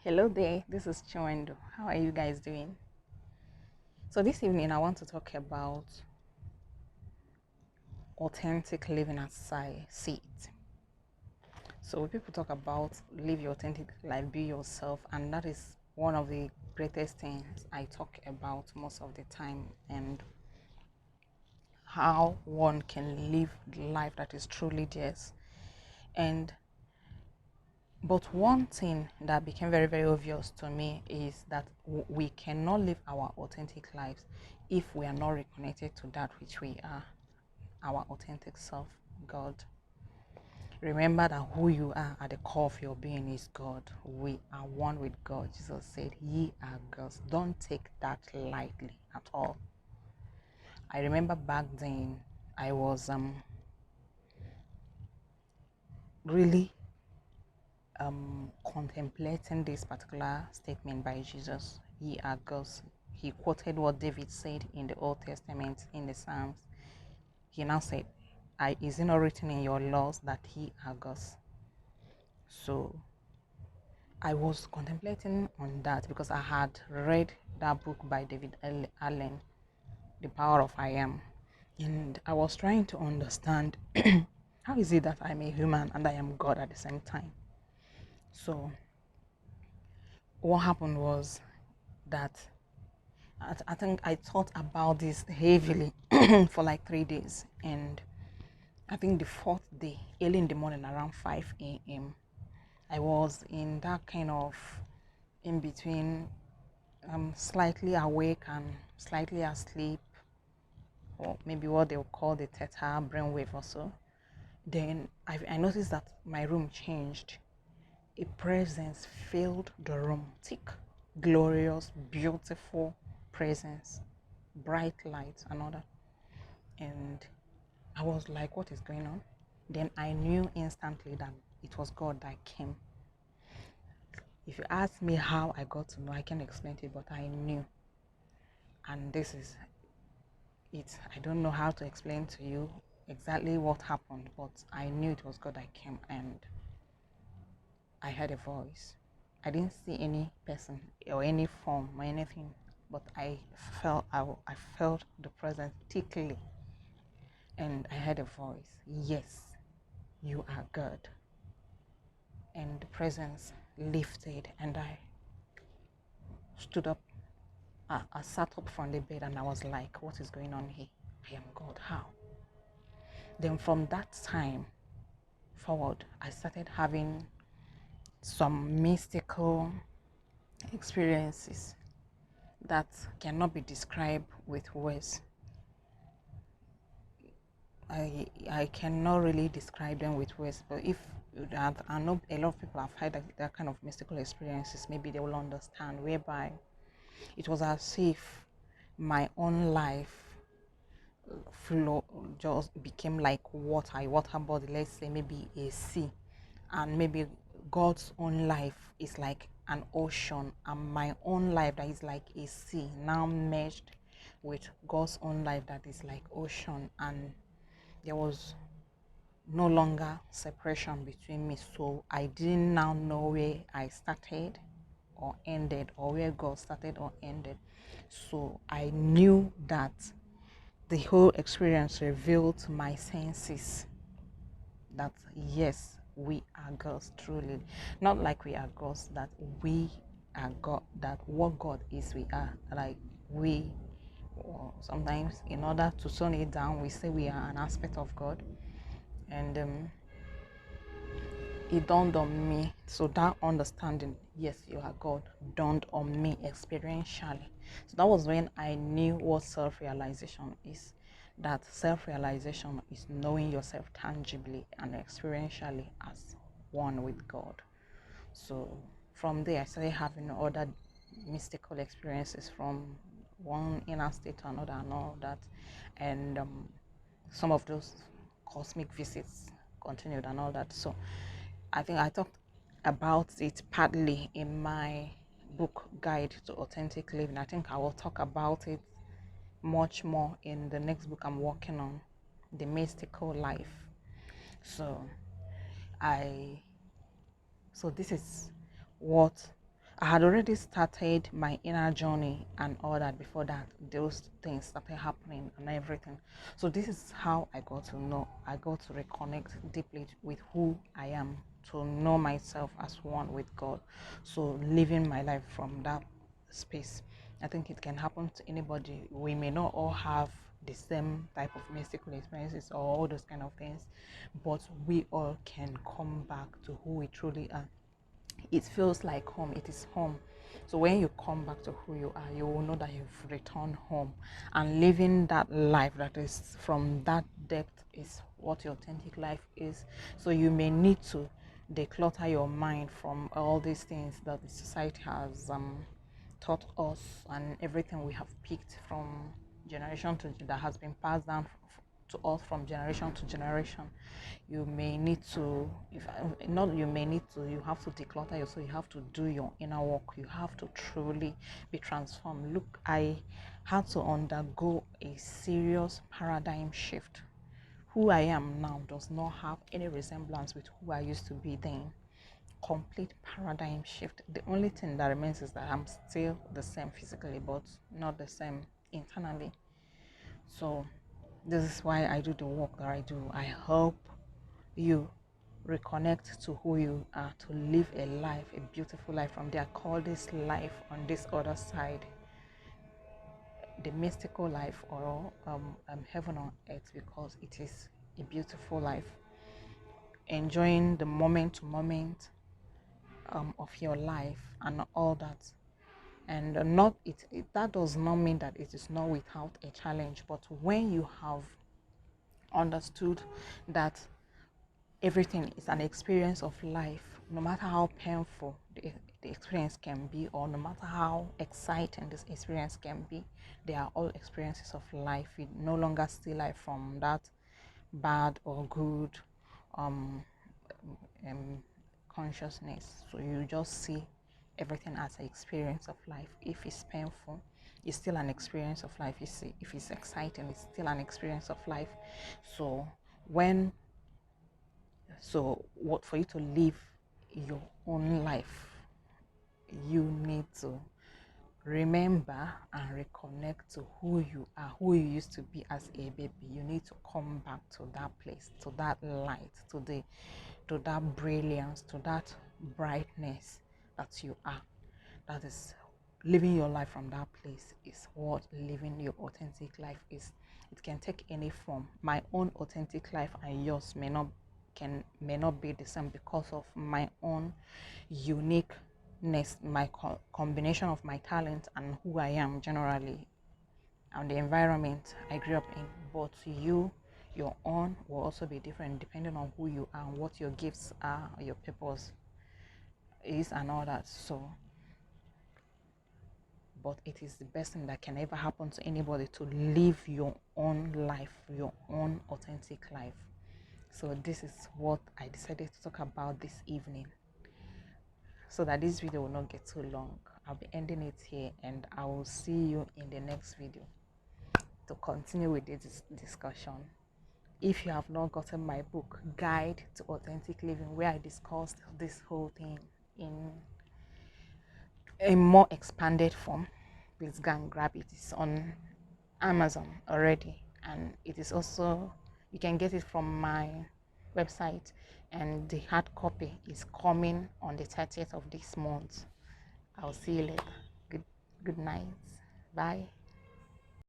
Hello there, this is Chwendo. How are you guys doing? So, this evening I want to talk about authentic living as I see it. So, when people talk about live your authentic life, be yourself, and that is one of the greatest things I talk about most of the time, and how one can live the life that is truly theirs. And But one thing that became very, very obvious to me is that we cannot live our authentic lives if we are not reconnected to that which we are, our authentic self, God. Remember that who you are at the core of your being is God. We are one with God. Jesus said, "Ye are gods." Don't take that lightly at all. I remember back then I was really contemplating this particular statement by Jesus, "Ye are gods." He quoted what David said in the Old Testament in the Psalms. He now said, "Is it not written in your laws that ye are gods?" So I was contemplating on that because I had read that book by David Allen, The Power of I Am, and I was trying to understand how is it that I'm a human and I am God at the same time. So what happened was that I think I thought about this heavily for like 3 days, and I think the fourth day, early in the morning around 5 a.m., I was in that kind of in between, slightly awake and slightly asleep, or maybe what they'll call the theta brainwave or so. Then I noticed that my room changed. A presence filled the room, thick, glorious, beautiful presence, bright light, and all that. And I was like, what is going on? Then I knew instantly that it was God that came. If you ask me how I got to know, I can't explain it, but I knew. And this is it. I don't know how to explain to you exactly what happened, but I knew it was God that came, and I heard a voice. I didn't see any person or any form or anything, but I felt the presence thickly, and I heard a voice. Yes, you are God. And the presence lifted, and I stood up. I sat up from the bed, and I was like, what is going on here? I am God. How? Then from that time forward, I started having some mystical experiences that cannot be described with words. I cannot really describe them with words, but if I know a lot of people have had that kind of mystical experiences, maybe they will understand, whereby it was as if my own life flow just became like water, a water body, let's say maybe a sea, and maybe God's own life is like an ocean, and my own life that is like a sea now merged with God's own life that is like ocean, and there was no longer separation between me. So I didn't now know where I started or ended, or where God started or ended. So I knew that the whole experience revealed my senses that yes, we are gods truly. Not like we are gods, that we are God, that what God is, we are. Like we, or sometimes in order to tone it down, we say we are an aspect of God. And it dawned on me. So that understanding, yes, you are God, dawned on me experientially. So that was when I knew what self-realization is. That self-realization is knowing yourself tangibly and experientially as one with God. So from there, I started having other mystical experiences from one inner state to another and all that. And some of those cosmic visits continued and all that. So I think I talked about it partly in my book Guide to Authentic Living. I think I will talk about it much more in the next book I'm working on, The Mystical Life. So I so this is what I had already started my inner journey and all that before that. Those things started happening and everything. So this is how I got to know. I got to reconnect deeply with who I am, to know myself as one with God. So living my life from that space. I think it can happen to anybody. We may not all have the same type of mystical experiences or all those kind of things, but we all can come back to who we truly are. It feels like home. It is home. So when you come back to who you are, you will know that you've returned home, and living that life that is from that depth is what your authentic life is. So you may need to declutter your mind from all these things that the society has taught us, and everything we have picked from generation to that has been passed down to us from generation to generation. You may need to, if not, you may need to, you have to declutter yourself. You have to do your inner work. You have to truly be transformed. Look, I had to undergo a serious paradigm shift. Who I am now does not have any resemblance with who I used to be then. Complete paradigm shift. The only thing that remains is that I'm still the same physically, but not the same internally. So this is why I do the work that I do. I help you reconnect to who you are, to live a life, a beautiful life. From there, call this life on this other side the mystical life, or heaven on earth, because it is a beautiful life. Enjoying the moment to moment of your life and all that. And not it that does not mean that it is not without a challenge, but when you have understood that everything is an experience of life, no matter how painful the experience can be, or no matter how exciting this experience can be, they are all experiences of life. You no longer see life from that bad or good um, um, consciousness. So you just see everything as an experience of life. If it's painful, it's still an experience of life. You see, if it's exciting, it's still an experience of life. So when what for you to live your own life, you need to remember and reconnect to who you are, who you used to be as a baby. You need to come back to that place, to that light, to that brilliance, to that brightness that you are. That is living your life from that place is what living your authentic life is. It can take any form. My own authentic life and yours may not be the same because of my own uniqueness, my combination of my talent and who I am generally, and the environment I grew up in. But your own will also be different depending on who you are and what your gifts are, your purpose is, and all that. So but it is the best thing that can ever happen to anybody, to live your own life, your own authentic life. So this is what I decided to talk about this evening, so that this video will not get too long. I'll be ending it here, and I will see you in the next video to continue with this discussion. If you have not gotten my book, Guide to Authentic Living, where I discussed this whole thing in a more expanded form, please go and grab it. It's on Amazon already, and it is also, you can get it from my website, and the hard copy is coming on the 30th of this month. I'll see you later. Good night. Bye.